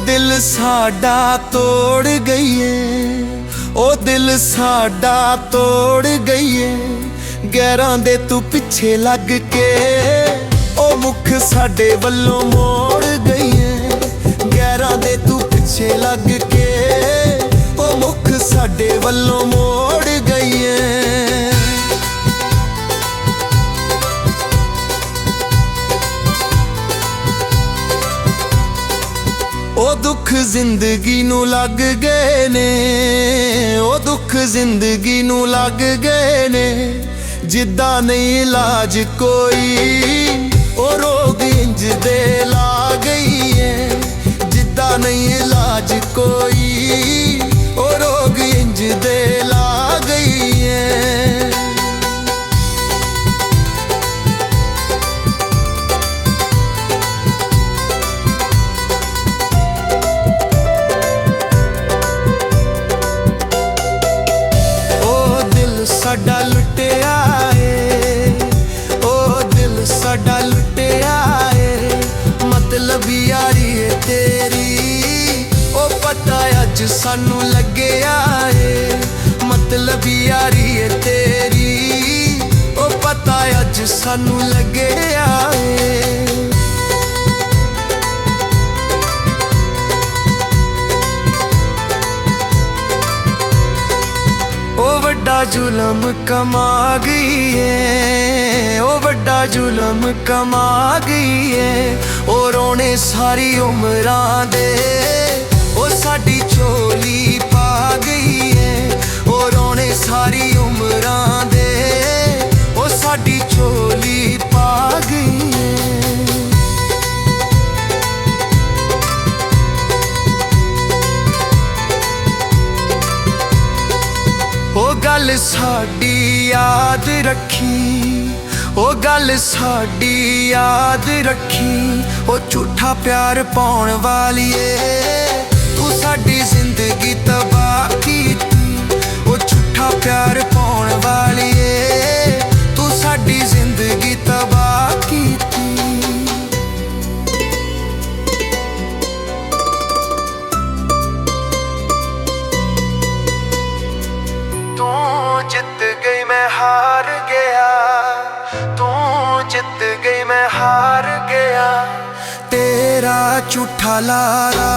दिल साडा तोड़ गई है, ओ दिल साडा तोड़ गई है। गैरां दे तू पिछे लग के ओ मुख साडे वल्लों मोड़ गई है। गैरां दे तू पिछे लग के ओ मुख साडे वल्लों मोड़ गई है। ओ दुख जिंदगी नू लग गए ने, ओ दुख जिंदगी नू लग गए ने। जिद्दां नहीं इलाज कोई ओ रोग इंज दे ला गई है। जिद्दां नहीं इलाज कोई ओ रोग इंज दे ला गई है। साडा लुटिया है, ओ दिल साडा लुटिया है। मतलब यारी है तेरी ओ पता अज सानू लग्या है। मतलब यारी है तेरी ओ पता अज सानू लग्या है। ओ वड्डा जुलम कमा गई है, ओ वड्डा जुलम कमा गई है। ओ रोने सारी उमरां दे ओ साडी झोली पा गई है। ओ रोने सारी उमरां दे ओ साडी झोली पा गई है। ओ गल साडी याद रखी, ओ गल साडी याद रखी। ओ झूठा प्यार पाउण वालीए तू साडी जिंदगी तबाह कीती। ओ झूठा प्यार पाउण वालीए तू साडी जिंदगी तबाह कीती। तू जित गई मैं हार गया, तू जित गई मैं हार गया। तेरा झूठा लारा